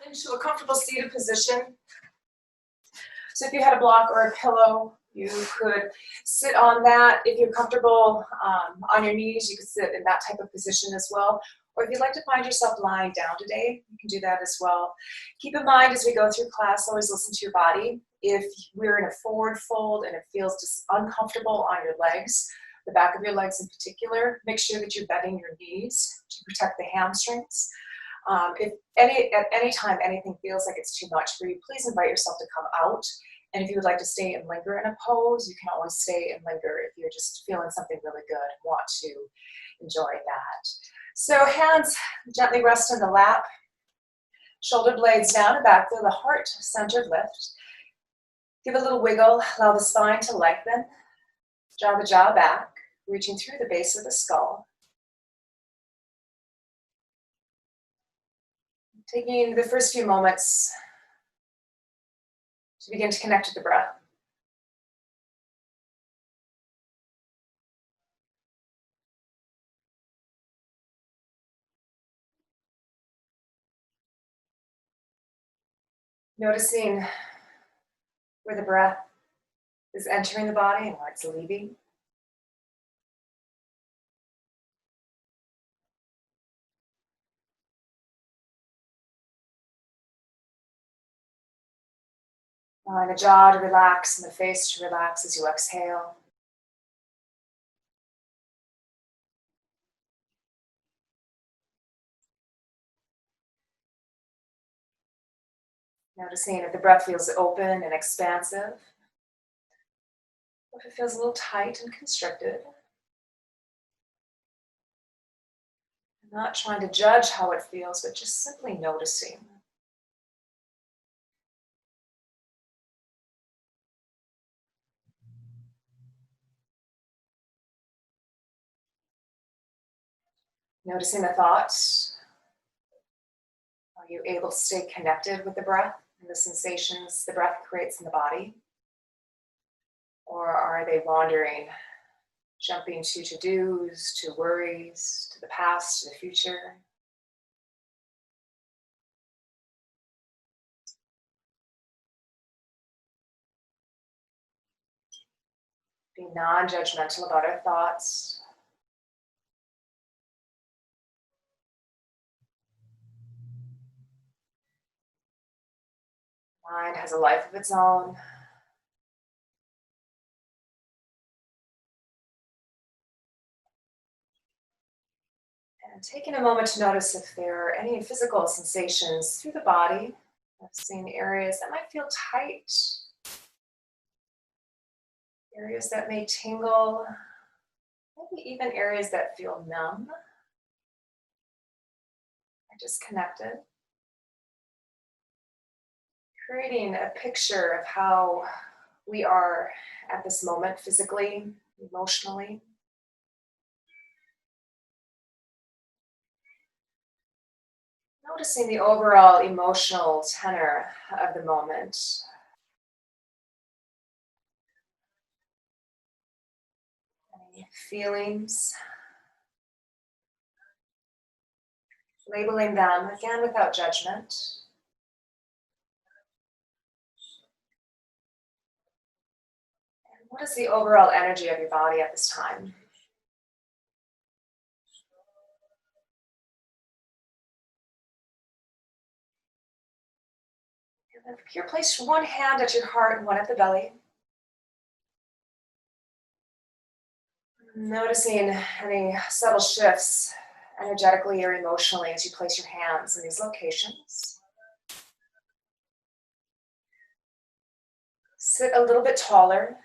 Into a comfortable seated position. So if you had a block or a pillow, you could sit on that. If you're comfortable on your knees, you could sit in that type of position as well. Or if you'd like to find yourself lying down today, you can do that as well. Keep in mind as we go through class, always listen to your body. If we're in a forward fold and it feels just uncomfortable on your legs, the back of your legs in particular, make sure that you're bending your knees to protect the hamstrings. If at any time anything feels like it's too much for you, please invite yourself to come out. And if you would like to stay and linger in a pose, you can always stay and linger if you're just feeling something really good and want to enjoy that. So hands gently rest in the lap, shoulder blades down and back, feel the heart-centered lift. Give a little wiggle, allow the spine to lengthen, draw the jaw back, reaching through the base of the skull. Taking the first few moments to begin to connect with the breath. Noticing where the breath is entering the body and where it's leaving. Allowing the jaw to relax and the face to relax as you exhale. Noticing if the breath feels open and expansive, or if it feels a little tight and constricted. Not trying to judge how it feels, but just simply noticing. Noticing the thoughts. Are you able to stay connected with the breath and the sensations the breath creates in the body? Or are they wandering, jumping to to-dos, to worries, to the past, to the future? Be non-judgmental about our thoughts. Mind has a life of its own. And taking a moment to notice if there are any physical sensations through the body, noticing areas that might feel tight, areas that may tingle, maybe even areas that feel numb or disconnected. Creating a picture of how we are at this moment physically, emotionally. Noticing the overall emotional tenor of the moment. Any feelings. Labeling them, again, without judgment. And what is the overall energy of your body at this time? And here, place one hand at your heart and one at the belly. Noticing any subtle shifts energetically or emotionally as you place your hands in these locations. Sit a little bit taller.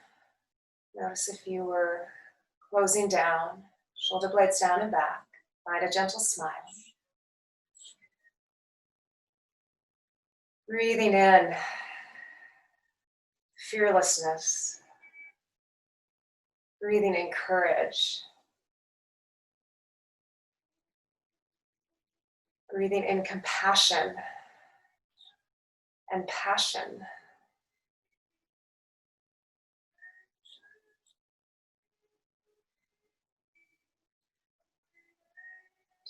Notice if you were closing down, shoulder blades down and back. Find a gentle smile. Breathing in fearlessness. Breathing in courage. Breathing in compassion and passion.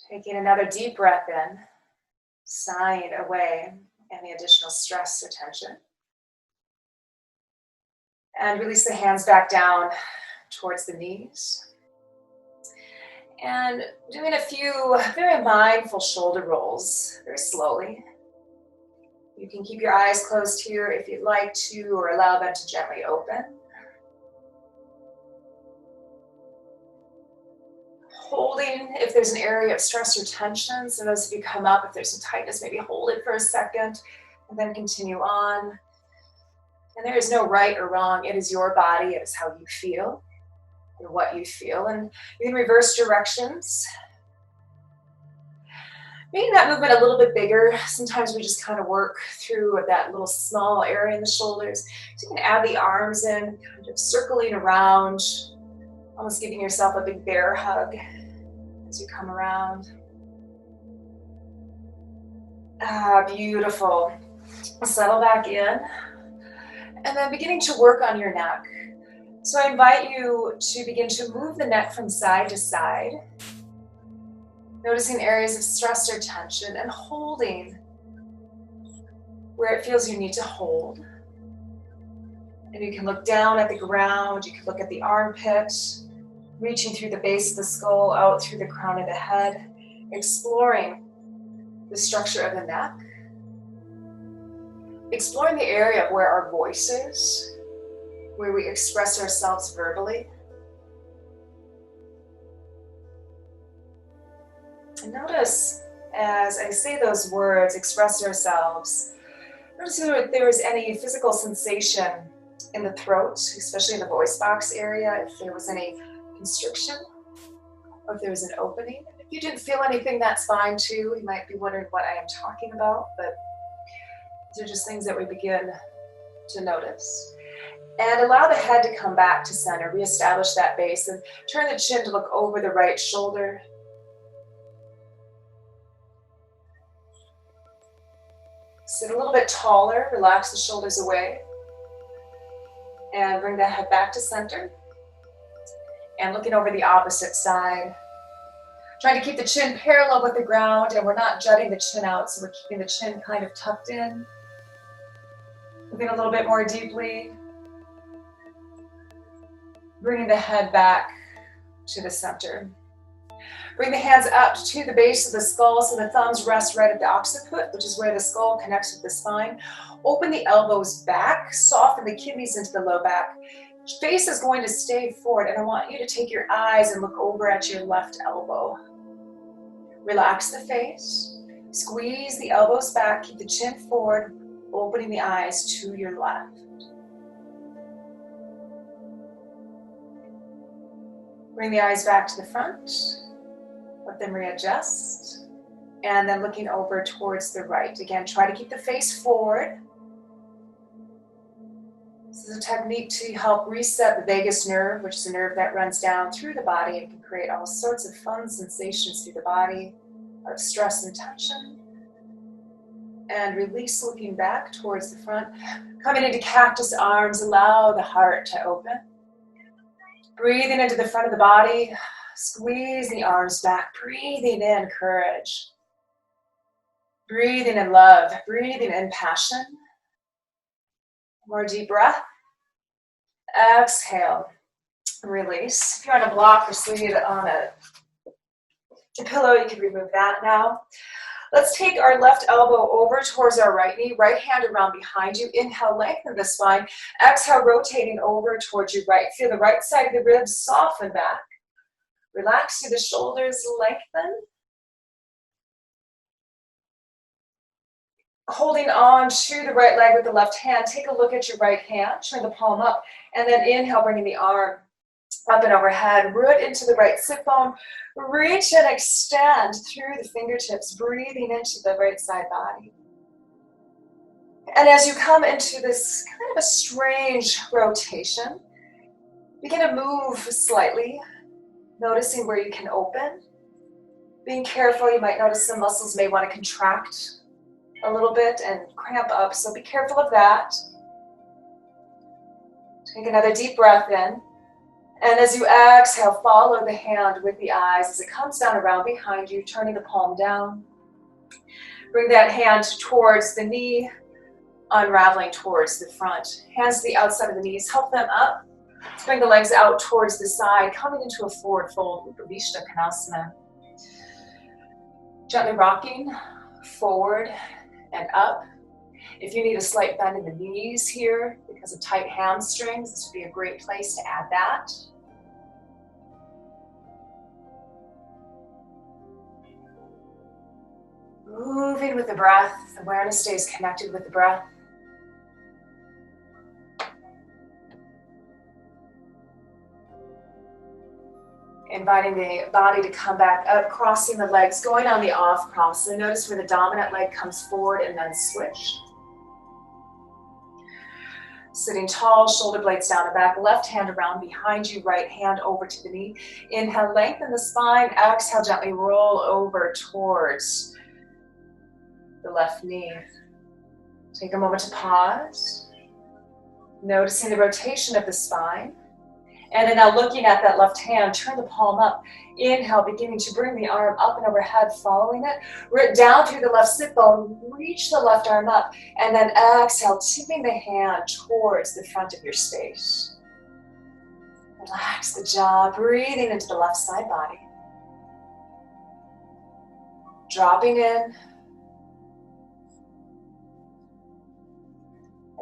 Taking another deep breath in, sighing away any additional stress or tension. And release the hands back down towards the knees. And doing a few very mindful shoulder rolls, very slowly. You can keep your eyes closed here if you'd like to, or allow them to gently open. Holding if there's an area of stress or tension. So those of you come up, if there's some tightness, maybe hold it for a second and then continue on. And there is no right or wrong. It is your body. It is how you feel and what you feel. And you can reverse directions. Making that movement a little bit bigger. Sometimes we just kind of work through that little small area in the shoulders. So you can add the arms in, kind of circling around, almost giving yourself a big bear hug as you come around. Beautiful. Settle back in. And then beginning to work on your neck. So I invite you to begin to move the neck from side to side. Noticing areas of stress or tension and holding where it feels you need to hold. And you can look down at the ground, you can look at the armpit, reaching through the base of the skull, out through the crown of the head, exploring the structure of the neck, exploring the area of where our voice is, where we express ourselves verbally. And notice as I say those words, express ourselves, notice if there is any physical sensation in the throat, especially in the voice box area, if there was any constriction, or if there was an opening. If you didn't feel anything, that's fine too. You might be wondering what I am talking about, but these are just things that we begin to notice. And allow the head to come back to center, reestablish that base, and turn the chin to look over the right shoulder. Sit a little bit taller, relax the shoulders away, and bring the head back to center. And looking over the opposite side. Trying to keep the chin parallel with the ground, and we're not jutting the chin out, so we're keeping the chin kind of tucked in. Looking a little bit more deeply. Bringing the head back to the center. Bring the hands up to the base of the skull so the thumbs rest right at the occiput, which is where the skull connects with the spine. Open the elbows back, soften the kidneys into the low back. Face is going to stay forward, and I want you to take your eyes and look over at your left elbow. Relax the face, squeeze the elbows back, keep the chin forward, opening the eyes to your left. Bring the eyes back to the front, let them readjust, and then looking over towards the right. Again, try to keep the face forward. This is a technique to help reset the vagus nerve, which is a nerve that runs down through the body and can create all sorts of fun sensations through the body of stress and tension. And release, looking back towards the front. Coming into cactus arms, allow the heart to open. Breathing into the front of the body, squeeze the arms back, breathing in courage. Breathing in love, breathing in passion. More deep breath. Exhale, release. If you're on a block or sleeve on a pillow, you can remove that now. Let's take our left elbow over towards our right knee, right hand around behind you. Inhale, lengthen the spine. Exhale, rotating over towards your right. Feel the right side of the ribs soften back. Relax through the shoulders, lengthen. Holding on to the right leg with the left hand, take a look at your right hand, turn the palm up, and then inhale, bringing the arm up and overhead, root into the right sit bone, reach and extend through the fingertips, breathing into the right side body. And as you come into this kind of a strange rotation, begin to move slightly, noticing where you can open. Being careful, you might notice some muscles may want to contract a little bit and cramp up, so be careful of that. Take another deep breath in, and as you exhale, follow the hand with the eyes as it comes down around behind you, turning the palm down. Bring that hand towards the knee, unraveling towards the front. Hands to the outside of the knees, help them up. Let's bring the legs out towards the side, coming into a forward fold, Upavishta Konasana. Gently rocking forward and up. If you need a slight bend in the knees here because of tight hamstrings, this would be a great place to add that. Moving with the breath, awareness stays connected with the breath. Inviting the body to come back up, crossing the legs, going on the off cross. So notice where the dominant leg comes forward and then switch. Sitting tall, shoulder blades down and back, left hand around behind you, right hand over to the knee. Inhale, lengthen the spine. Exhale, gently roll over towards the left knee. Take a moment to pause, noticing the rotation of the spine. And then now looking at that left hand, turn the palm up. Inhale, beginning to bring the arm up and overhead, following it. Root down through the left sit bone, reach the left arm up, and then exhale, tipping the hand towards the front of your space. Relax the jaw, breathing into the left side body. Dropping in.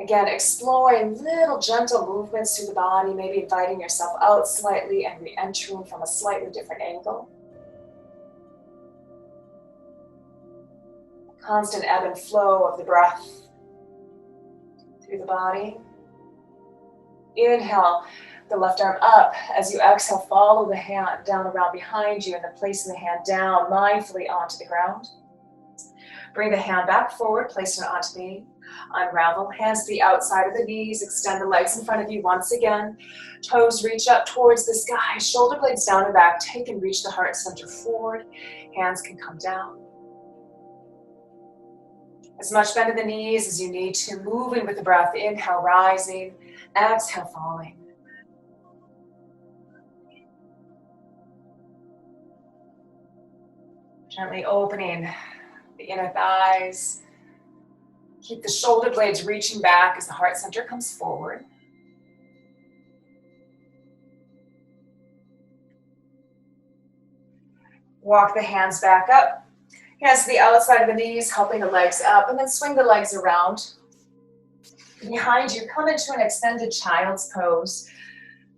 Again, exploring little gentle movements through the body, maybe inviting yourself out slightly and re-entering from a slightly different angle. Constant ebb and flow of the breath through the body. Inhale the left arm up. As you exhale, follow the hand down around behind you and then placing the hand down mindfully onto the ground. Bring the hand back forward, placing it onto the knee. Unravel, hands to the outside of the knees, extend the legs in front of you once again. Toes reach up towards the sky, shoulder blades down and back. Take and reach the heart center forward. Hands can come down. As much bend in the knees as you need to. Moving with the breath. Inhale, rising. Exhale, falling. Gently opening the inner thighs. Keep the shoulder blades reaching back as the heart center comes forward. Walk the hands back up. Hands to the outside of the knees, helping the legs up, and then swing the legs around. Behind you, come into an extended child's pose.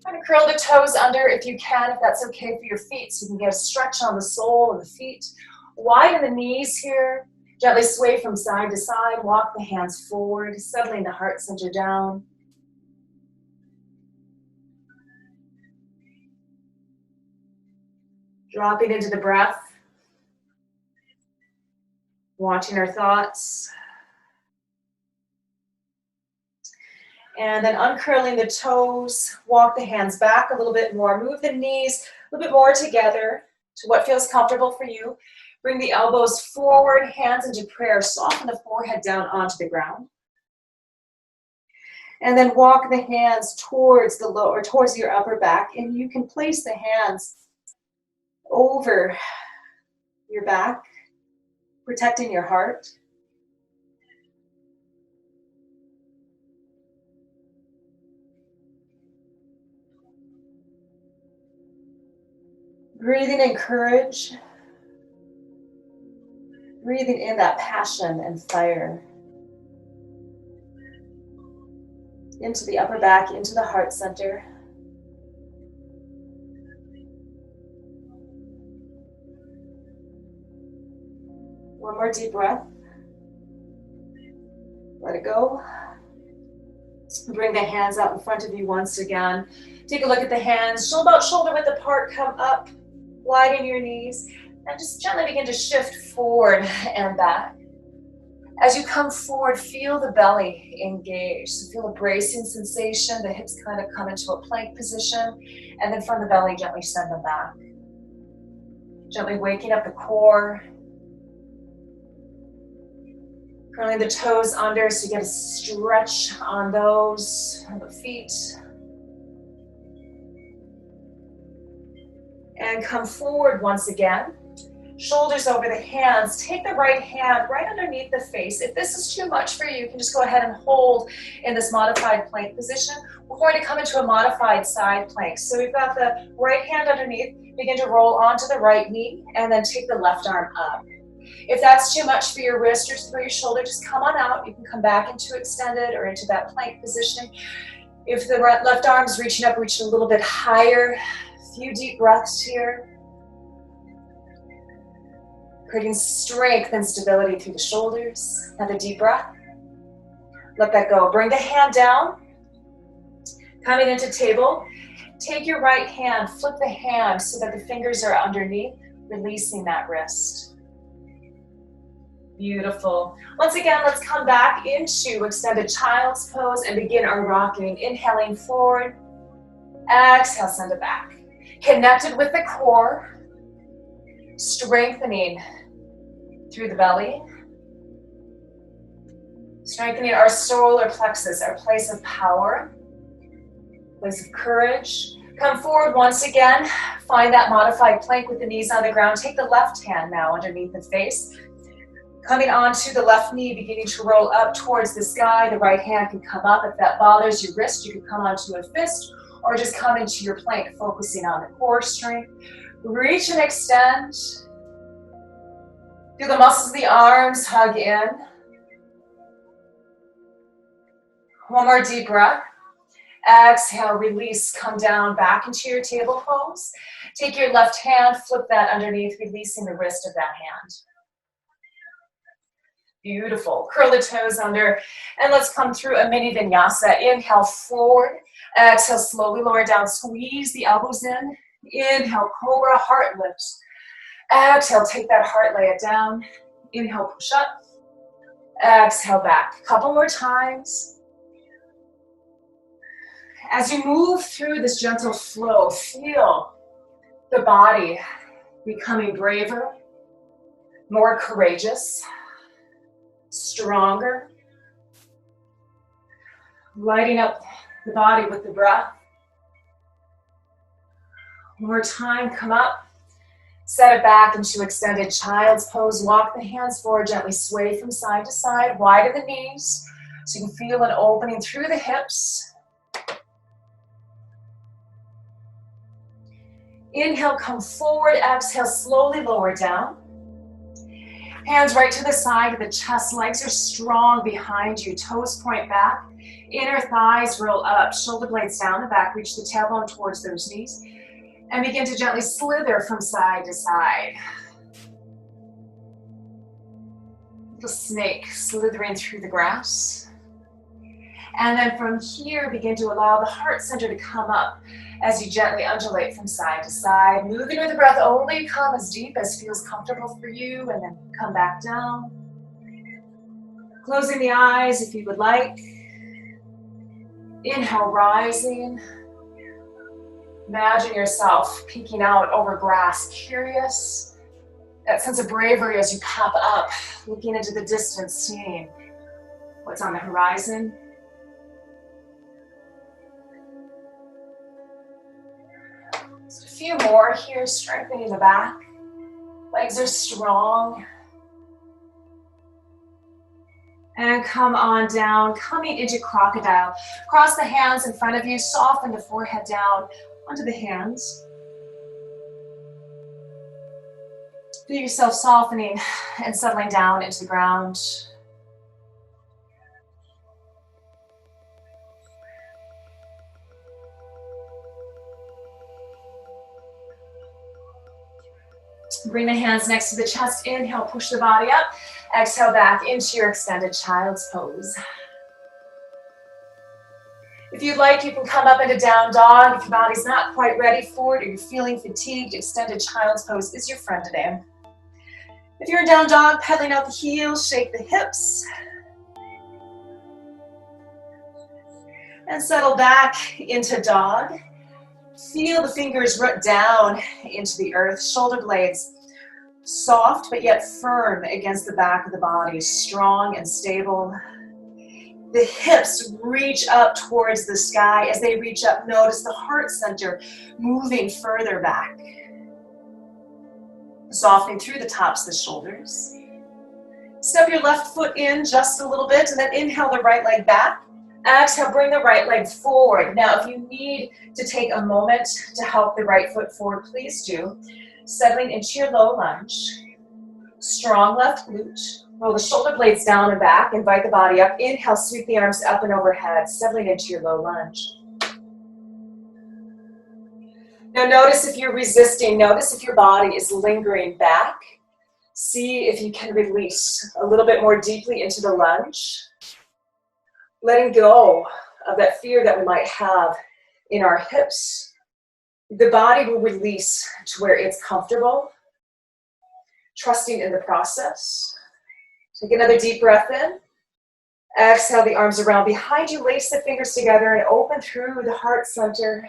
Try to curl the toes under if you can, if that's okay for your feet, so you can get a stretch on the sole of the feet. Widen the knees here. Gently sway from side to side, walk the hands forward, settling the heart center down. Dropping into the breath, watching our thoughts. And then uncurling the toes, walk the hands back a little bit more, move the knees a little bit more together to what feels comfortable for you. Bring the elbows forward, hands into prayer. Soften the forehead down onto the ground. And then walk the hands towards the lower, towards your upper back. And you can place the hands over your back, protecting your heart. Breathing in courage. Breathing in that passion and fire. Into the upper back, into the heart center. One more deep breath. Let it go. Bring the hands out in front of you once again. Take a look at the hands, about shoulder width apart, come up, widen your knees. And just gently begin to shift forward and back. As you come forward, feel the belly engage. So feel a bracing sensation. The hips kind of come into a plank position. And then from the belly, gently send them back. Gently waking up the core. Curling the toes under so you get a stretch on those on the feet. And come forward once again. Shoulders over the hands. Take the right hand right underneath the face. If this is too much for you, you can just go ahead and hold in this modified plank position. We're going to come into a modified side plank. So we've got the right hand underneath. Begin to roll onto the right knee and then take the left arm up. If that's too much for your wrist or for your shoulder, just come on out. You can come back into extended or into that plank position. If the left arm is reaching up, reach a little bit higher. A few deep breaths here. Creating strength and stability through the shoulders. Another deep breath. Let that go. Bring the hand down. Coming into table. Take your right hand, flip the hand so that the fingers are underneath, releasing that wrist. Beautiful. Once again, let's come back into extended child's pose and begin our rocking. Inhaling forward. Exhale, send it back. Connected with the core. Strengthening through the belly. Strengthening our solar plexus, our place of power, place of courage. Come forward once again. Find that modified plank with the knees on the ground. Take the left hand now underneath the face. Coming onto the left knee, beginning to roll up towards the sky. The right hand can come up. If that bothers your wrist, you can come onto a fist or just come into your plank, focusing on the core strength. Reach and extend. Feel the muscles of the arms hug in. One more deep breath. Exhale, release, come down back into your table pose. Take your left hand, flip that underneath, releasing the wrist of that hand. Beautiful. Curl the toes under, and let's come through a mini vinyasa. Inhale, forward. Exhale, slowly lower down. Squeeze the elbows in. Inhale, cobra, heart lifts. Exhale, take that heart, lay it down. Inhale, push up. Exhale, back. Couple more times. As you move through this gentle flow, feel the body becoming braver, more courageous, stronger. Lighting up the body with the breath. One more time, come up. Set it back into extended child's pose. Walk the hands forward, gently sway from side to side. Widen the knees so you can feel an opening through the hips. Inhale, come forward. Exhale, slowly lower down. Hands right to the side of the chest. Legs are strong behind you. Toes point back. Inner thighs roll up. Shoulder blades down the back. Reach the tailbone towards those knees. And begin to gently slither from side to side. Little snake slithering through the grass. And then from here, begin to allow the heart center to come up as you gently undulate from side to side. Moving with the breath, only come as deep as feels comfortable for you, and then come back down. Closing the eyes if you would like. Inhale, rising. Imagine yourself peeking out over grass, curious. That sense of bravery as you pop up, looking into the distance, seeing what's on the horizon. Just a few more here, strengthening the back. Legs are strong. And come on down, coming into crocodile. Cross the hands in front of you, soften the forehead down onto the hands. Feel yourself softening and settling down into the ground. Bring the hands next to the chest. Inhale, push the body up. Exhale back into your extended child's pose. If you'd like, you can come up into down dog. If your body's not quite ready for it or you're feeling fatigued, extended child's pose is your friend today. If you're in down dog, pedaling out the heels, shake the hips. And settle back into dog. Feel the fingers root down into the earth, shoulder blades soft but yet firm against the back of the body, strong and stable. The hips reach up towards the sky. As they reach up, notice the heart center moving further back. Softening through the tops of the shoulders. Step your left foot in just a little bit and then inhale the right leg back. Exhale, bring the right leg forward. Now, if you need to take a moment to help the right foot forward, please do. Settling into your low lunge. Strong left glute. Roll the shoulder blades down and back. Invite the body up. Inhale, sweep the arms up and overhead, settling into your low lunge. Now notice if you're resisting. Notice if your body is lingering back. See if you can release a little bit more deeply into the lunge. Letting go of that fear that we might have in our hips. The body will release to where it's comfortable. Trusting in the process. Take another deep breath in. Exhale the arms around behind you. Lace the fingers together and open through the heart center.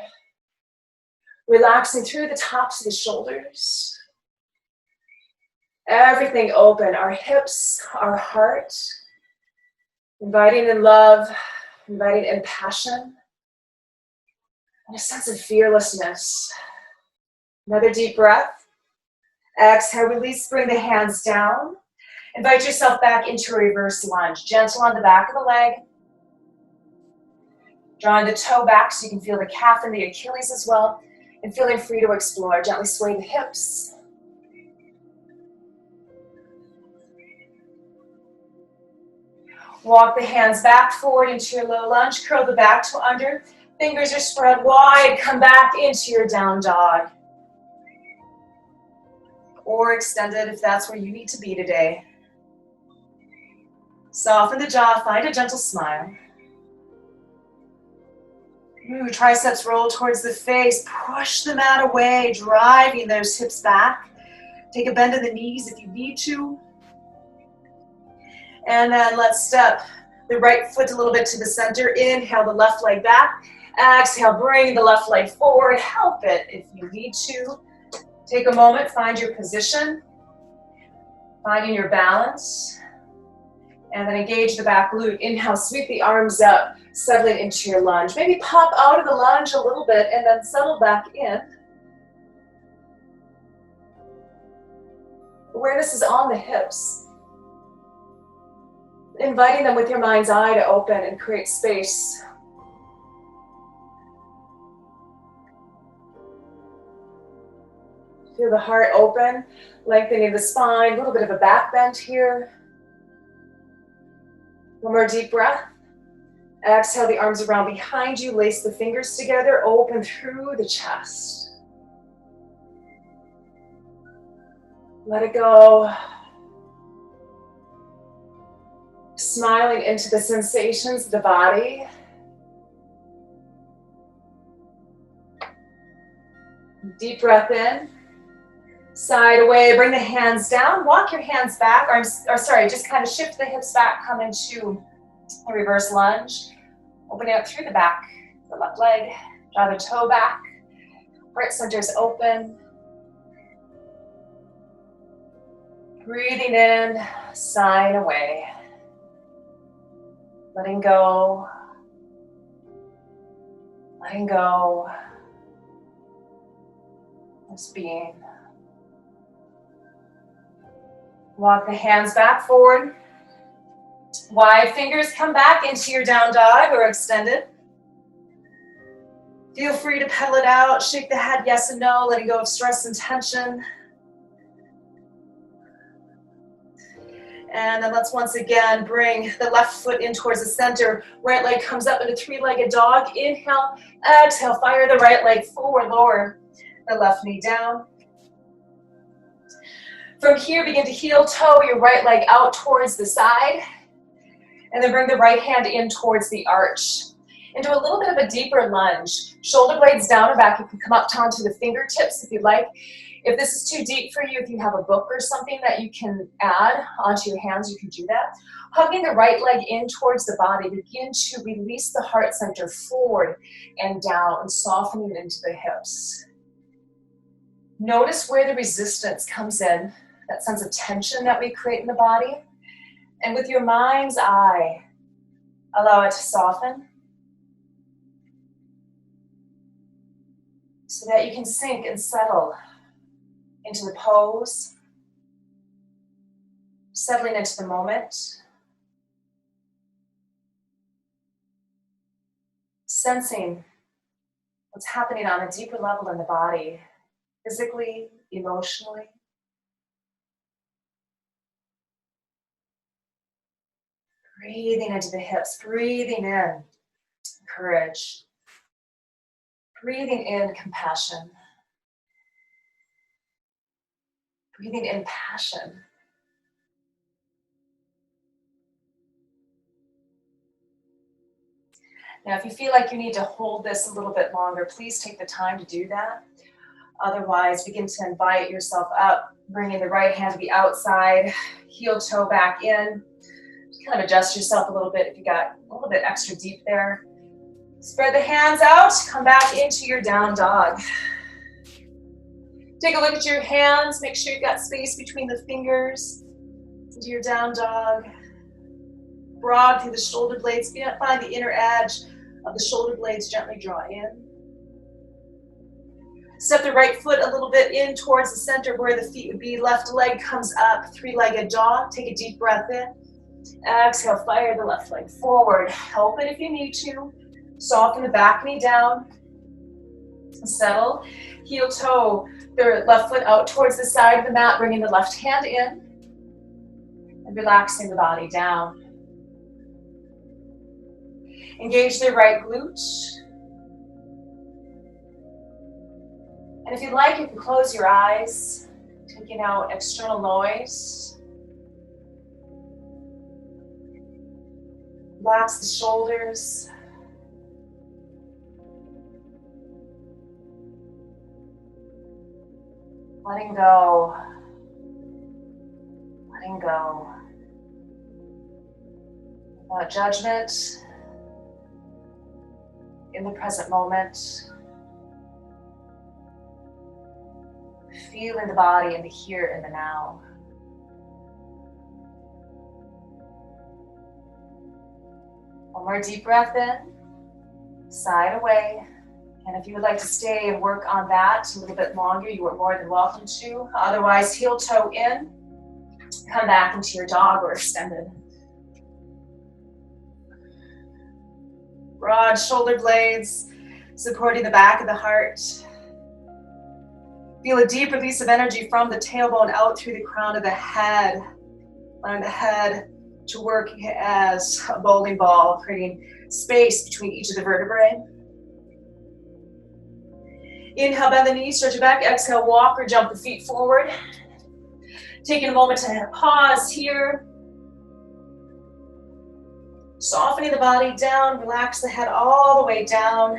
Relaxing through the tops of the shoulders. Everything open. Our hips, our heart. Inviting in love. Inviting in passion. And a sense of fearlessness. Another deep breath. Exhale, release, bring the hands down. Invite yourself back into a reverse lunge. Gentle on the back of the leg. Drawing the toe back so you can feel the calf and the Achilles as well. And feeling free to explore. Gently sway the hips. Walk the hands back forward into your low lunge. Curl the back to under. Fingers are spread wide. Come back into your down dog. Or extended if that's where you need to be today. Soften the jaw, find a gentle smile. Triceps roll towards the face, push the mat away, driving those hips back. Take a bend in the knees if you need to. And then let's step the right foot a little bit to the center. Inhale the left leg back. Exhale, bring the left leg forward. Help it if you need to. Take a moment, find your position, finding your balance, and then engage the back glute. Inhale, sweep the arms up, settling into your lunge. Maybe pop out of the lunge a little bit and then settle back in. Awareness is on the hips. Inviting them with your mind's eye to open and create space. Feel the heart open, lengthening the spine, a little bit of a back bend here. One more deep breath. Exhale the arms around behind you, lace the fingers together, open through the chest. Let it go. Smiling into the sensations of the body. Deep breath in. Side away, bring the hands down, walk your hands back, just kind of shift the hips back, come into a reverse lunge. Opening up through the back, the left leg, draw the toe back, heart center is open. Breathing in, sighing away. Letting go, letting go, just being. Walk the hands back forward. Wide fingers come back into your down dog or extended. Feel free to pedal it out, shake the head yes and no, letting go of stress and tension. And then let's once again bring the left foot in towards the center. Right leg comes up into three-legged dog. Inhale, exhale, fire the right leg forward, lower the left knee down. From here, begin to heel toe your right leg out towards the side. And then bring the right hand in towards the arch. Into a little bit of a deeper lunge. Shoulder blades down and back. You can come up onto the fingertips if you'd like. If this is too deep for you, if you have a book or something that you can add onto your hands, you can do that. Hugging the right leg in towards the body. Begin to release the heart center forward and down and softening into the hips. Notice where the resistance comes in. That sense of tension that we create in the body. And with your mind's eye, allow it to soften so that you can sink and settle into the pose, settling into the moment, sensing what's happening on a deeper level in the body, physically, emotionally. Breathing into the hips, breathing in courage, breathing in compassion, breathing in passion. Now, if you feel like you need to hold this a little bit longer, please take the time to do that. Otherwise, begin to invite yourself up, bringing the right hand to the outside, heel toe back in. Just kind of adjust yourself a little bit if you got a little bit extra deep there. Spread the hands out, come back into your down dog. Take a look at your hands, make sure you've got space between the fingers. Into your down dog. Broad through the shoulder blades, find the inner edge of the shoulder blades, gently draw in. Step the right foot a little bit in towards the center where the feet would be. Left leg comes up, three-legged dog. Take a deep breath in. Exhale, fire the left leg forward. Help it if you need to. Soften the back knee down. Settle. Heel toe, the left foot out towards the side of the mat, bringing the left hand in. And relaxing the body down. Engage the right glute. And if you'd like, you can close your eyes, taking out external noise. Relax the shoulders. Letting go. Letting go. Without judgment. In the present moment. Feeling the body in the here and the now. One more deep breath in, side away. And if you would like to stay and work on that a little bit longer, you are more than welcome to. Otherwise, heel toe in, come back into your dog or extended. Broad shoulder blades, supporting the back of the heart. Feel a deep release of energy from the tailbone out through the crown of the head. Allowing the head to work as a bowling ball, creating space between each of the vertebrae. Inhale, bend the knees, stretch your back. Exhale, walk or jump the feet forward. Taking a moment to pause here. Softening the body down, relax the head all the way down.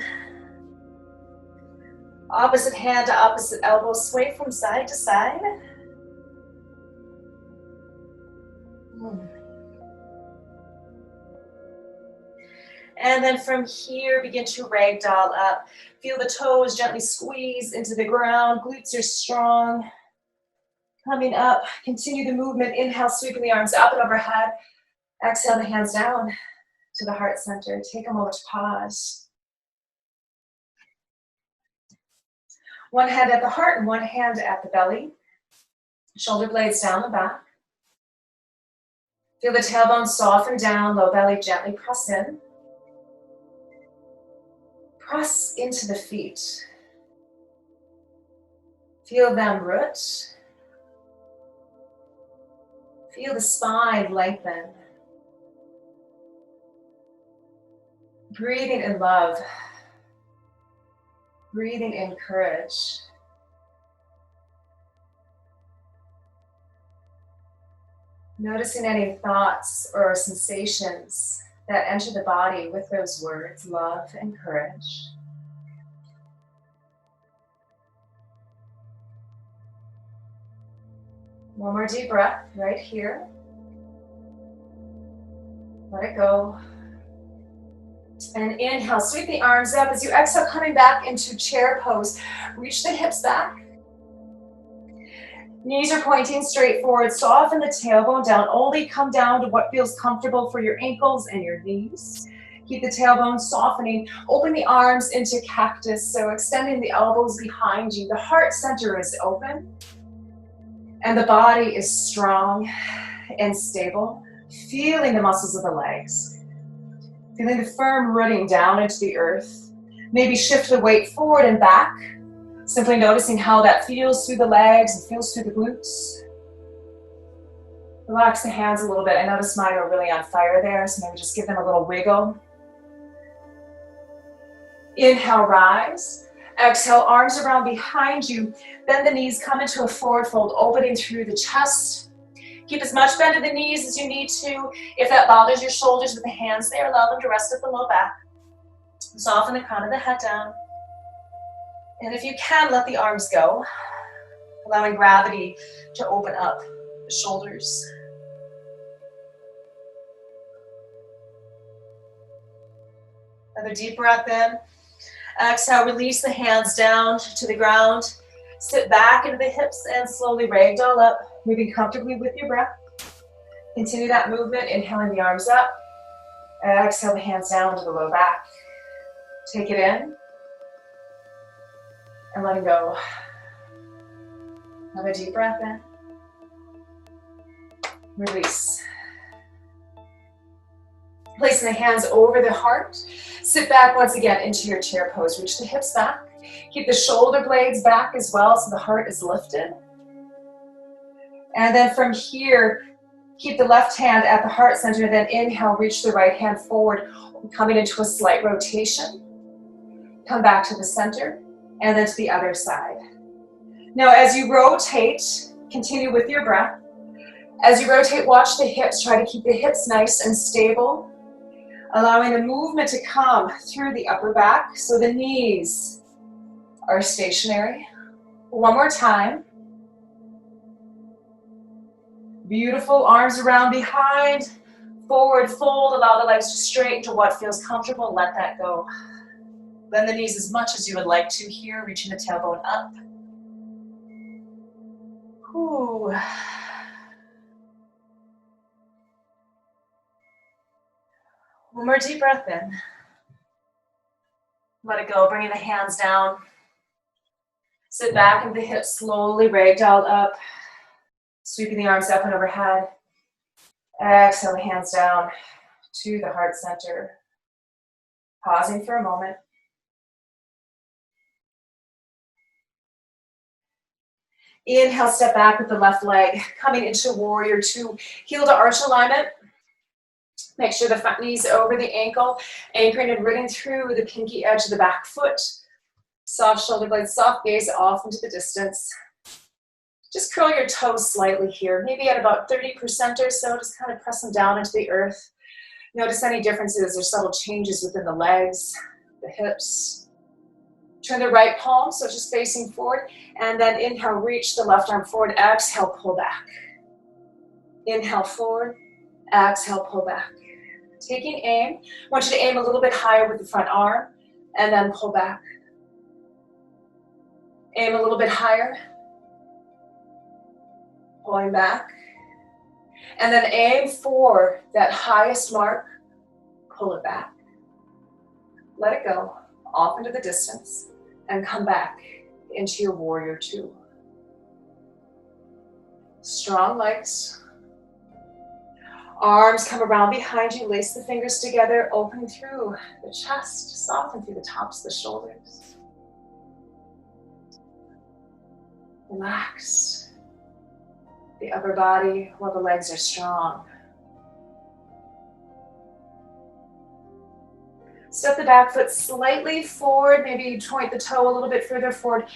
Opposite hand to opposite elbow, sway from side to side. And then from here, begin to ragdoll up. Feel the toes gently squeeze into the ground. Glutes are strong. Coming up, continue the movement. Inhale, sweeping the arms up and overhead. Exhale, the hands down to the heart center. Take a moment to pause. One hand at the heart and one hand at the belly. Shoulder blades down the back. Feel the tailbone soften down, low belly gently press in. Press into the feet. Feel them root. Feel the spine lengthen. Breathing in love. Breathing in courage. Noticing any thoughts or sensations that enter the body with those words, love and courage. One more deep breath right here. Let it go. And inhale, sweep the arms up. As you exhale, coming back into chair pose. Reach the hips back. Knees are pointing straight forward. Soften the tailbone down. Only come down to what feels comfortable for your ankles and your knees. Keep the tailbone softening. Open the arms into cactus, so extending the elbows behind you. The heart center is open. And the body is strong and stable, feeling the muscles of the legs, feeling the firm rooting down into the earth. Maybe shift the weight forward and back, simply noticing how that feels through the legs and feels through the glutes. Relax the hands a little bit. I notice mine are really on fire there, so maybe just give them a little wiggle. Inhale, rise. Exhale, arms around behind you. Bend the knees, come into a forward fold, opening through the chest. Keep as much bend in the knees as you need to. If that bothers your shoulders with the hands there, allow them to rest at the low back. Soften the crown of the head down. And if you can, let the arms go, allowing gravity to open up the shoulders. Another deep breath in. Exhale, release the hands down to the ground. Sit back into the hips and slowly ragdoll up, moving comfortably with your breath. Continue that movement, inhaling the arms up. Exhale the hands down to the low back. Take it in and let it go. Another deep breath in. Release. Placing the hands over the heart. Sit back once again into your chair pose. Reach the hips back. Keep the shoulder blades back as well so the heart is lifted. And then from here, keep the left hand at the heart center. Then inhale, reach the right hand forward, coming into a slight rotation. Come back to the center and then to the other side. Now as you rotate, continue with your breath. As you rotate, watch the hips. Try to keep the hips nice and stable, allowing the movement to come through the upper back so the knees are stationary. One more time. Beautiful, arms around behind, forward fold, allow the legs to straighten to what feels comfortable, let that go. Bend the knees as much as you would like to here, reaching the tailbone up. Ooh. One more deep breath in. Let it go, bringing the hands down. Sit back into the hips, slowly ragdoll up. Sweeping the arms up and overhead. Exhale the hands down to the heart center. Pausing for a moment. Inhale, step back with the left leg, coming into warrior two. Heel to arch alignment. Make sure the front knee's over the ankle, anchoring and rooting through the pinky edge of the back foot. Soft shoulder blades, soft gaze off into the distance. Just curl your toes slightly here, maybe at about 30% or so, just kind of press them down into the earth. Notice any differences or subtle changes within the legs, the hips. Turn the right palm, so just facing forward, and then inhale, reach the left arm forward, exhale, pull back. Inhale, forward, exhale, pull back. Taking aim, I want you to aim a little bit higher with the front arm, and then pull back. Aim a little bit higher. Pulling back, and then aim for that highest mark, pull it back. Let it go, off into the distance, and come back into your warrior two. Strong legs. Arms come around behind you, lace the fingers together, opening through the chest, soften through the tops of the shoulders. Relax the upper body while the legs are strong. Step the back foot slightly forward, maybe point the toe a little bit further forward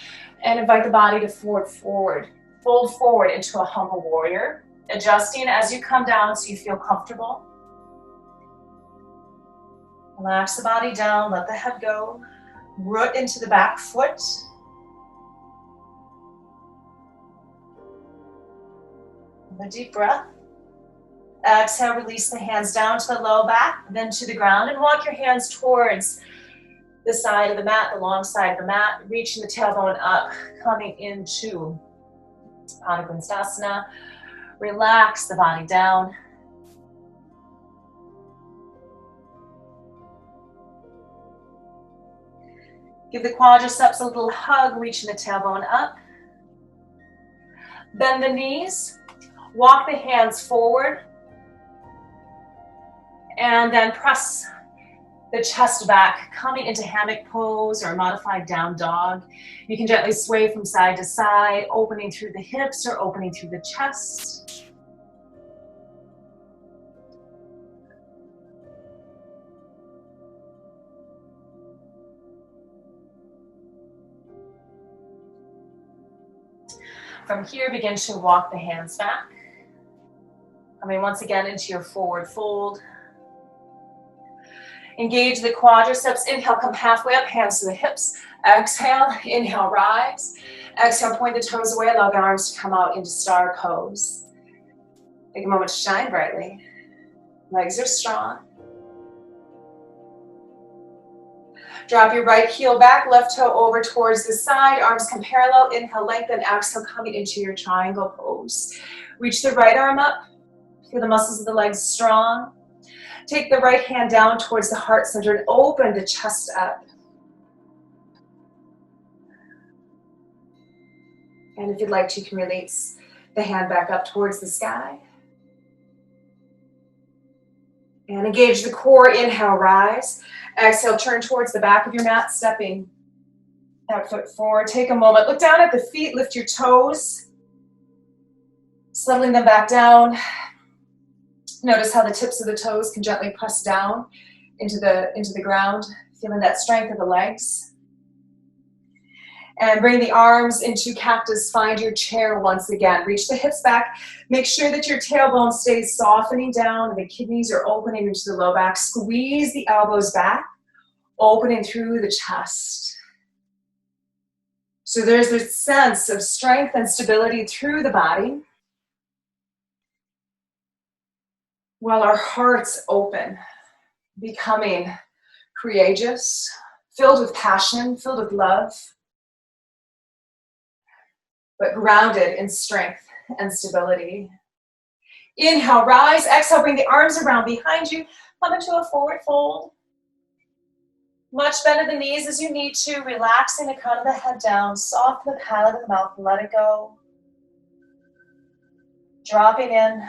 and invite the body to forward. Fold forward into a humble warrior, adjusting as you come down so you feel comfortable. Relax the body down, let the head go. Root into the back foot. A deep breath. Exhale, release the hands down to the low back, then to the ground, and walk your hands towards the side of the mat, the long side of the mat, reaching the tailbone up, coming into Paniconstasana. Relax the body down. Give the quadriceps a little hug, reaching the tailbone up. Bend the knees, walk the hands forward, and then press the chest back, coming into hammock pose or modified down dog. You can gently sway from side to side, opening through the hips or opening through the chest. From here, begin to walk the hands back. Coming once again into your forward fold. Engage the quadriceps. Inhale, come halfway up, hands to the hips. Exhale, inhale, rise. Exhale, point the toes away, allow the arms to come out into star pose. Take a moment to shine brightly. Legs are strong. Drop your right heel back, left toe over towards the side, arms come parallel. Inhale, lengthen, exhale, coming into your triangle pose. Reach the right arm up, feel the muscles of the legs strong. Take the right hand down towards the heart center and open the chest up. And if you'd like to, you can release the hand back up towards the sky. And engage the core, inhale, rise. Exhale, turn towards the back of your mat, stepping that foot forward. Take a moment, look down at the feet, lift your toes, settling them back down. Notice how the tips of the toes can gently press down into the ground, feeling that strength of the legs. And bring the arms into cactus, find your chair once again. Reach the hips back, make sure that your tailbone stays softening down, the kidneys are opening into the low back. Squeeze the elbows back, opening through the chest. So there's this sense of strength and stability through the body, while our hearts open, becoming courageous, filled with passion, filled with love, but grounded in strength and stability. Inhale, rise. Exhale, bring the arms around behind you. Come into a forward fold. Much bend at the knees as you need to. Relaxing the crown of the head down. Soften the palate of the mouth. Let it go. Dropping in.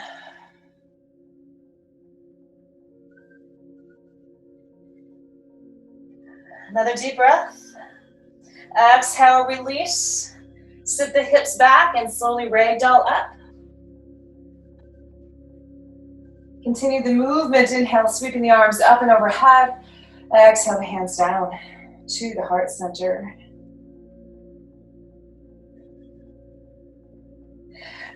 Another deep breath. Exhale, release. Sit the hips back and slowly ragdoll up. Continue the movement. Inhale, sweeping the arms up and overhead. Exhale, the hands down to the heart center.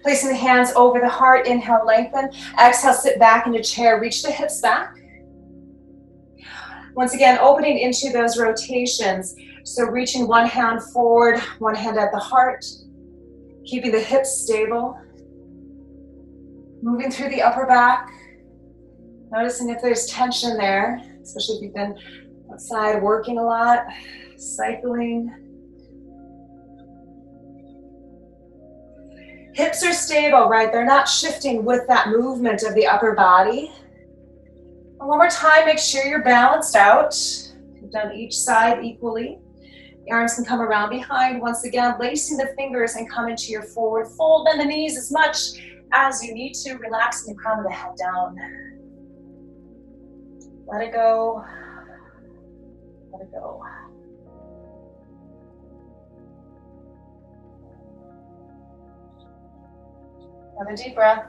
Placing the hands over the heart. Inhale, lengthen. Exhale, sit back into chair. Reach the hips back. Once again, opening into those rotations. So reaching one hand forward, one hand at the heart, keeping the hips stable. Moving through the upper back, noticing if there's tension there, especially if you've been outside working a lot, cycling. Hips are stable, right? They're not shifting with that movement of the upper body. And one more time, make sure you're balanced out. You've done each side equally. The arms can come around behind. Once again, lacing the fingers and come into your forward fold. Bend the knees as much as you need to. Relaxing the crown of the head down. Let it go. Let it go. Another deep breath.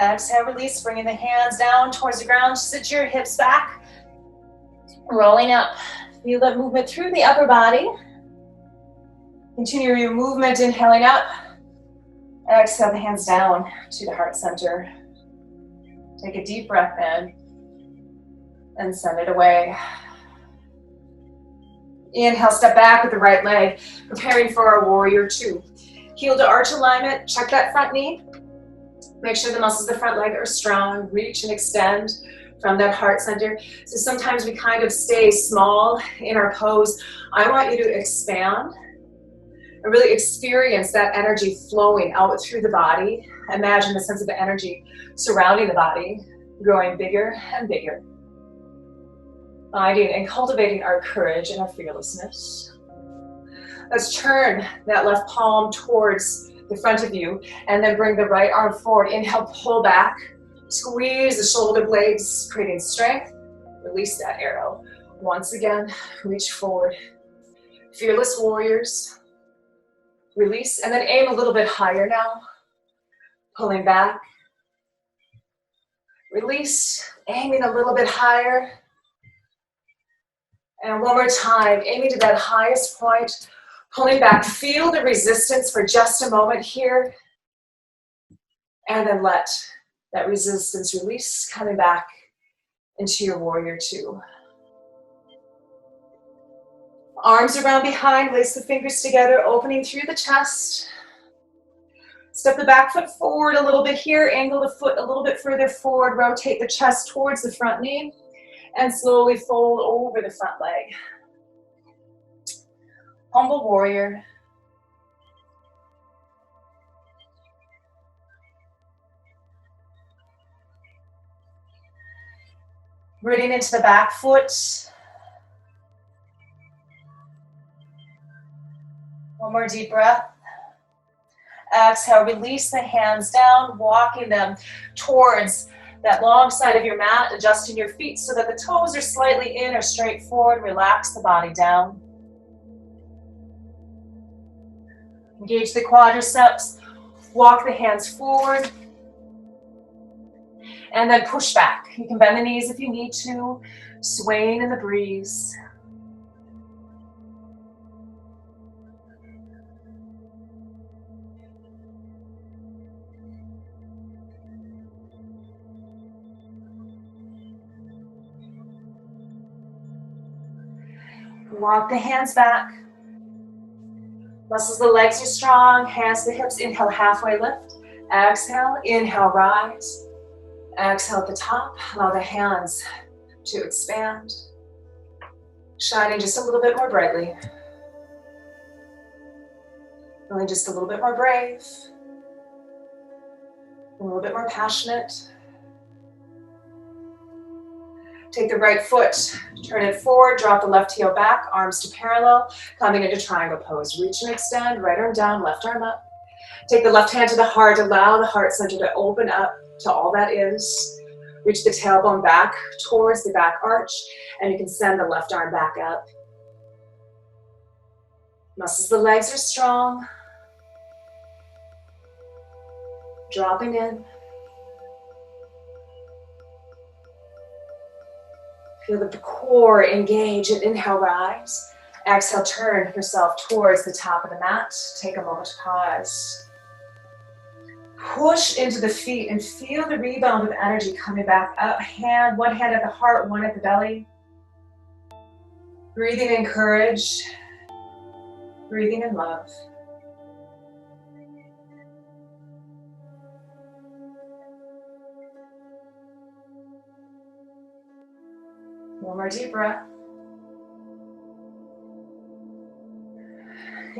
Exhale, release, bringing the hands down towards the ground. Sit your hips back. Rolling up. Feel that movement through the upper body. Continue your movement, inhaling up. Exhale, the hands down to the heart center. Take a deep breath in and send it away. Inhale, step back with the right leg, preparing for our warrior two. Heel to arch alignment, check that front knee. Make sure the muscles of the front leg are strong. Reach and extend from that heart center. So sometimes we kind of stay small in our pose. I want you to expand and really experience that energy flowing out through the body. Imagine the sense of the energy surrounding the body, growing bigger and bigger. Finding and cultivating our courage and our fearlessness. Let's turn that left palm towards the front of you, and then bring the right arm forward. Inhale, pull back. Squeeze the shoulder blades, creating strength. Release that arrow. Once again, reach forward. Fearless warriors. Release, and then aim a little bit higher now. Pulling back. Release, aiming a little bit higher. And one more time, aiming to that highest point. Pulling back, feel the resistance for just a moment here. And then let that resistance release, coming back into your warrior two. Arms around behind, lace the fingers together, opening through the chest. Step the back foot forward a little bit here, angle the foot a little bit further forward, rotate the chest towards the front knee, and slowly fold over the front leg. Humble warrior. Rooting into the back foot. One more deep breath. Exhale, release the hands down, walking them towards that long side of your mat, adjusting your feet so that the toes are slightly in or straight forward. Relax the body down. Engage the quadriceps, walk the hands forward, and then push back. You can bend the knees if you need to, swaying in the breeze. Walk the hands back. Muscles of the legs are strong, hands to the hips. Inhale, halfway lift. Exhale, inhale, rise. Exhale at the top, allow the hands to expand. Shining just a little bit more brightly. Feeling just a little bit more brave. A little bit more passionate. Take the right foot, turn it forward, drop the left heel back, arms to parallel, coming into triangle pose. Reach and extend, right arm down, left arm up. Take the left hand to the heart, allow the heart center to open up to all that is. Reach the tailbone back towards the back arch, and you can send the left arm back up. Muscles of the legs are strong. Dropping in. Feel the core engage and inhale, rise. Exhale, turn yourself towards the top of the mat. Take a moment to pause. Push into the feet and feel the rebound of energy coming back up. One hand at the heart, one at the belly. Breathing in courage. Breathing in love. One more deep breath.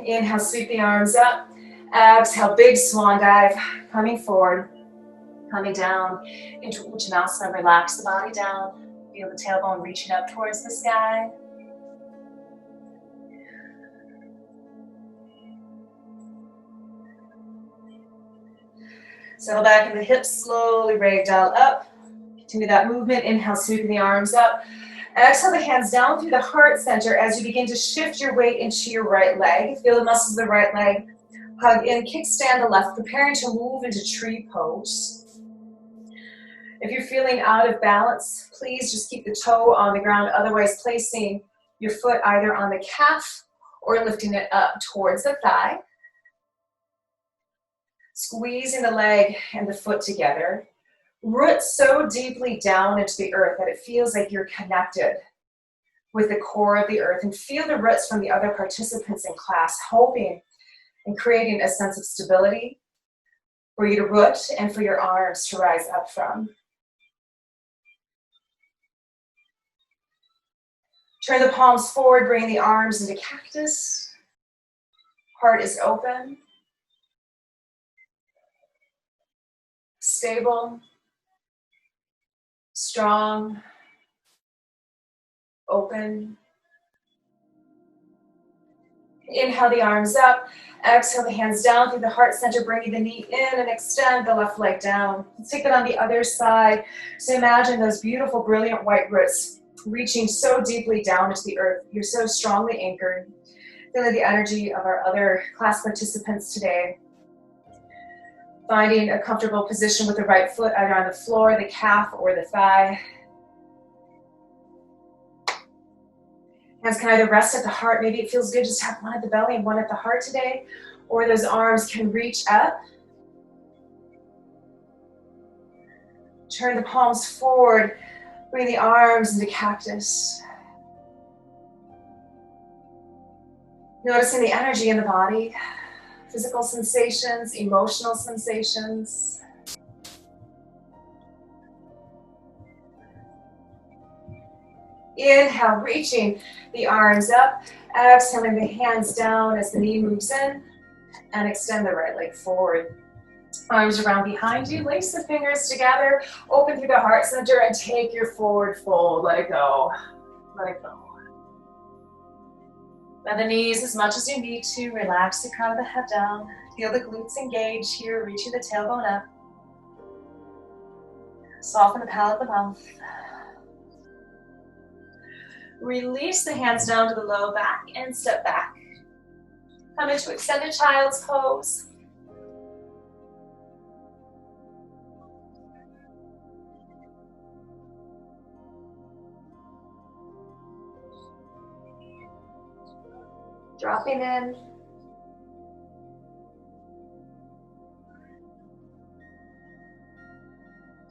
Inhale, sweep the arms up. Exhale, big swan dive. Coming forward, coming down into Uttanasana. Relax the body down. Feel the tailbone reaching up towards the sky. Settle back in the hips, slowly ragdoll up. Continue that movement. Inhale, sweeping the arms up. Exhale the hands down through the heart center as you begin to shift your weight into your right leg. Feel the muscles of the right leg. Hug in, kickstand the left, preparing to move into tree pose. If you're feeling out of balance, please just keep the toe on the ground. Otherwise, placing your foot either on the calf or lifting it up towards the thigh. Squeezing the leg and the foot together. Root so deeply down into the earth that it feels like you're connected with the core of the earth, and feel the roots from the other participants in class, hoping and creating a sense of stability for you to root and for your arms to rise up from. Turn the palms forward, bring the arms into cactus. Heart is open. Stable. Strong. Open. Inhale the arms up. Exhale the hands down through the heart center, bringing the knee in and extend the left leg down. Let's take it on the other side. So imagine those beautiful, brilliant white roots reaching so deeply down into the earth. You're so strongly anchored. Feeling the energy of our other class participants today. Finding a comfortable position with the right foot either on the floor, the calf, or the thigh. Hands can either rest at the heart. Maybe it feels good just to have one at the belly and one at the heart today. Or those arms can reach up. Turn the palms forward. Bring the arms into cactus. Noticing the energy in the body. Physical sensations, emotional sensations. Inhale, reaching the arms up. Exhaling the hands down as the knee moves in. And extend the right leg forward. Arms around behind you. Lace the fingers together. Open through the heart center and take your forward fold. Let it go. Let it go. Bend the knees as much as you need to. Relax the crown of the head down. Feel the glutes engage here, reaching the tailbone up. Soften the palate of the mouth. Release the hands down to the low back and step back. Come into extended child's pose. Dropping in.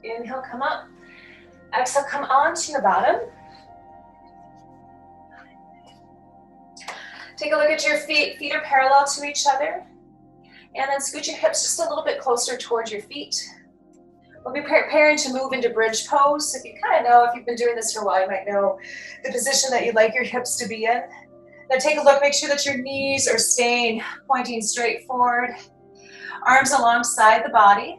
Inhale, come up. Exhale, come onto your bottom. Take a look at your feet. Feet are parallel to each other. And then scoot your hips just a little bit closer towards your feet. We'll be preparing to move into bridge pose. So if you kind of know, if you've been doing this for a while, you might know the position that you'd like your hips to be in. Now take a look, make sure that your knees are staying pointing straight forward. Arms alongside the body.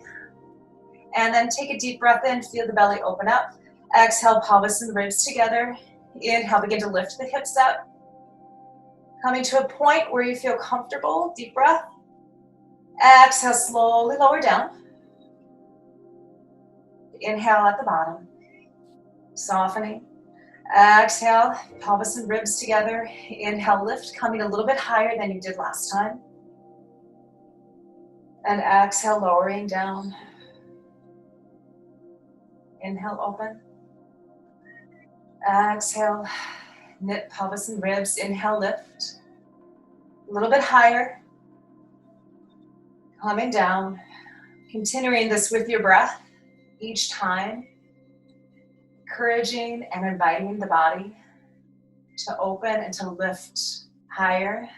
And then take a deep breath in, feel the belly open up. Exhale, pelvis and ribs together. Inhale, begin to lift the hips up. Coming to a point where you feel comfortable, deep breath. Exhale, slowly lower down. Inhale at the bottom. Softening. Exhale, pelvis and ribs together. Inhale, lift, coming a little bit higher than you did last time. And exhale, lowering down. Inhale, open. Exhale, knit pelvis and ribs. Inhale, lift. A little bit higher. Coming down. Continuing this with your breath each time. Encouraging and inviting the body to open and to lift higher.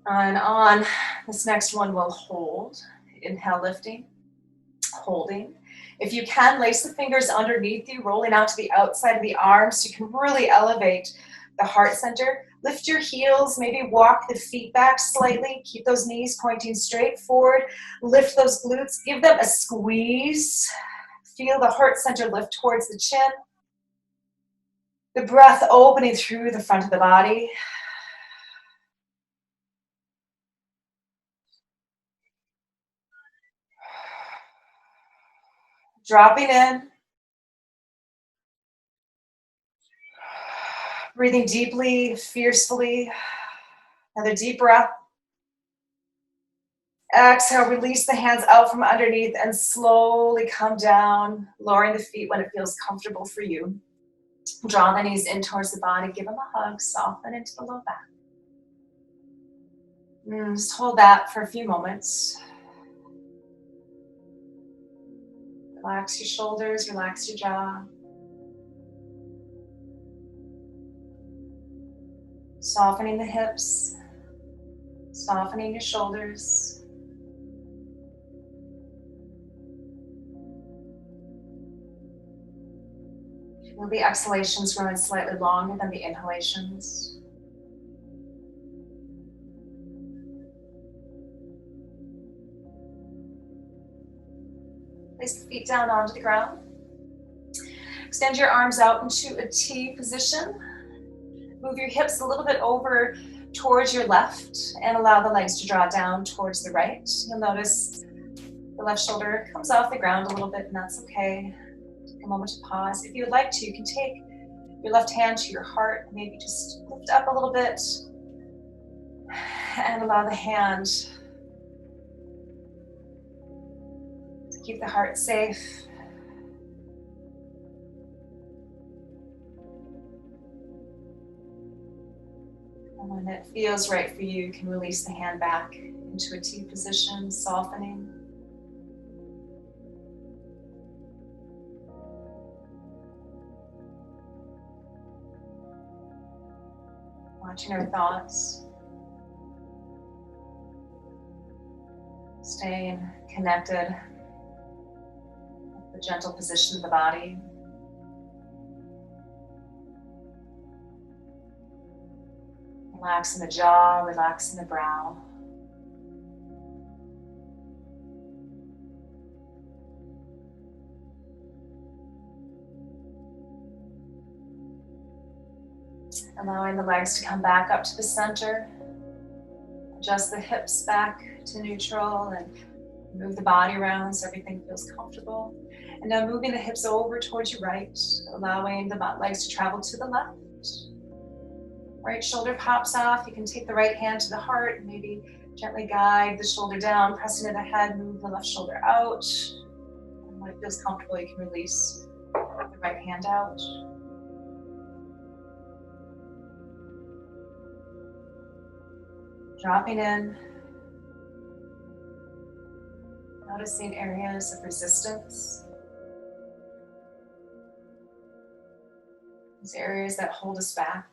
And on this next one, we'll hold. Inhale, lifting, holding. If you can, lace the fingers underneath you, rolling out to the outside of the arms so you can really elevate the heart center. Lift your heels, maybe walk the feet back slightly. Keep those knees pointing straight forward. Lift those glutes, give them a squeeze. Feel the heart center lift towards the chin. The breath opening through the front of the body. Dropping in. Breathing deeply, fiercely. Another deep breath. Exhale, release the hands out from underneath and slowly come down, lowering the feet when it feels comfortable for you. Draw the knees in towards the body, give them a hug, soften into the low back. Just hold that for a few moments. Relax your shoulders, relax your jaw. Softening the hips, softening your shoulders. Feel the exhalations growing slightly longer than the inhalations. Place the feet down onto the ground. Extend your arms out into a T position. Move your hips a little bit over towards your left and allow the legs to draw down towards the right. You'll notice the left shoulder comes off the ground a little bit, and that's okay. Take a moment to pause. If you would like to, you can take your left hand to your heart, maybe just lift up a little bit and allow the hand to keep the heart safe. And when it feels right for you, you can release the hand back into a T position, softening. Watching our thoughts. Staying connected with the gentle position of the body. Relaxing the jaw, relaxing the brow. Allowing the legs to come back up to the center. Adjust the hips back to neutral and move the body around so everything feels comfortable. And now moving the hips over towards your right, allowing the legs to travel to the left. Right shoulder pops off. You can take the right hand to the heart and maybe gently guide the shoulder down, pressing to the head, move the left shoulder out. And when it feels comfortable, you can release the right hand out. Dropping in. Noticing areas of resistance. These areas that hold us back.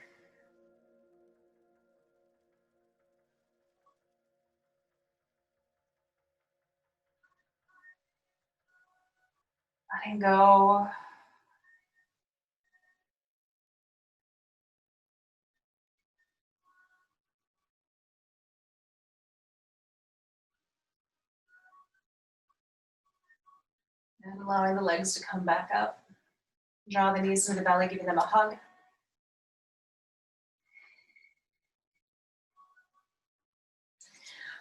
Letting go. And allowing the legs to come back up. Draw the knees into the belly, giving them a hug.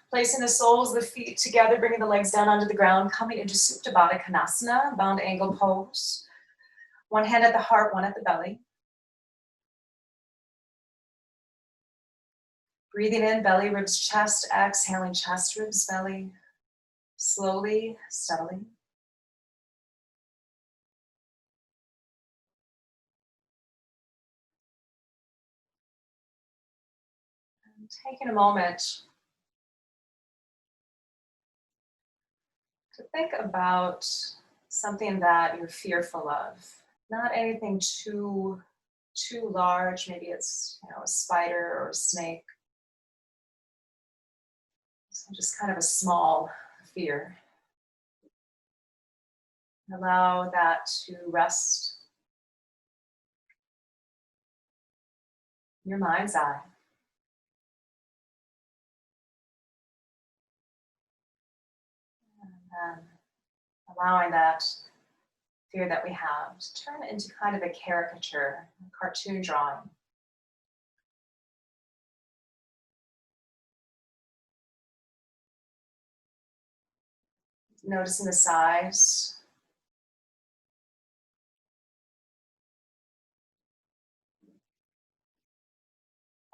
Placing the soles of the feet together, bringing the legs down onto the ground, coming into Supta Baddha Konasana, bound angle pose. One hand at the heart, one at the belly. Breathing in, belly, ribs, chest. Exhaling, chest, ribs, belly. Slowly, steadily. And taking a moment to think about something that you're fearful of. Not anything too large. Maybe it's, a spider or a snake. So just kind of a small fear. Allow that to rest in your mind's eye. And then allowing that fear that we have to turn into kind of a caricature, a cartoon drawing. Noticing the size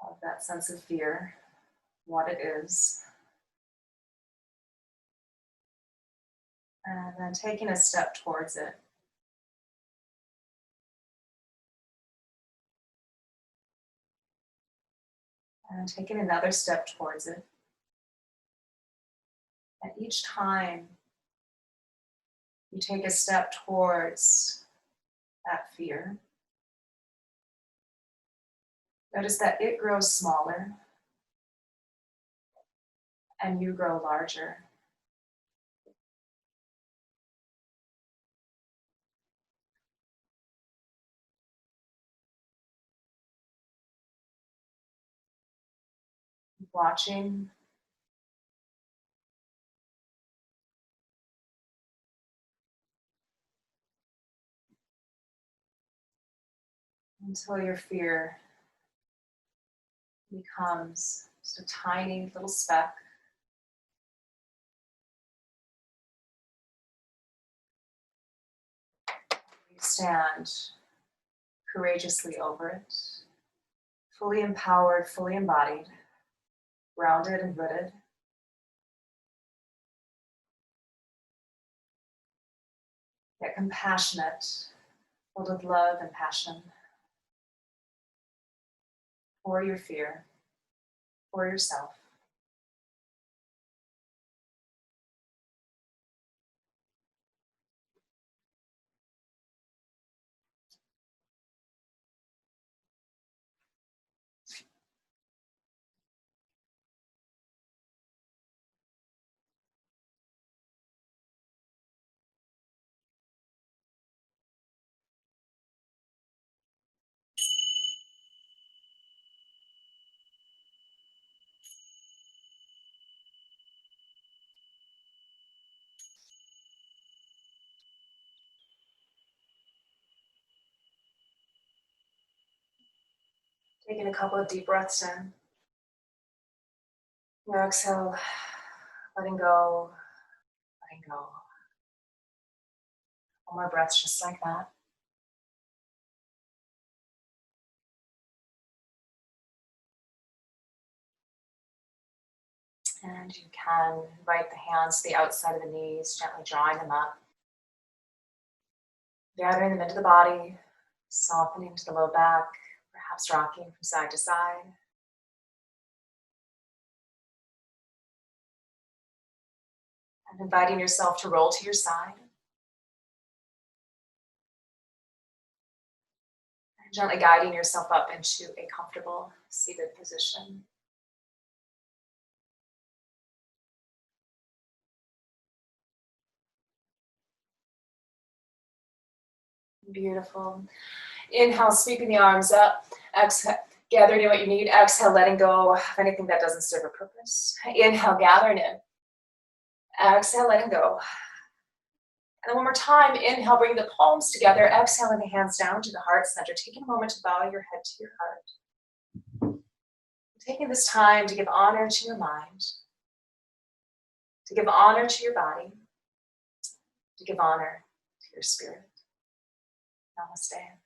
of that sense of fear, what it is. And then taking a step towards it. And taking another step towards it. And each time you take a step towards that fear, notice that it grows smaller and you grow larger. Watching. until your fear becomes just a tiny little speck. You stand courageously over it, fully empowered, fully embodied, grounded and rooted. Yet compassionate, filled with love and passion for your fear, for yourself. Taking a couple of deep breaths in. Now exhale, letting go, letting go. One more breaths just like that. And you can invite the hands to the outside of the knees, gently drawing them up. Gathering them into the body, softening to the low back, perhaps rocking from side to side. And inviting yourself to roll to your side. And gently guiding yourself up into a comfortable seated position. Beautiful. Inhale, sweeping the arms up. Exhale, gathering in what you need. Exhale, letting go of anything that doesn't serve a purpose. Inhale, gathering in. Exhale, letting go. And then one more time, inhale, bring the palms together. Exhaling the hands down to the heart center. Taking a moment to bow your head to your heart. Taking this time to give honor to your mind, to give honor to your body, to give honor to your spirit. Namaste.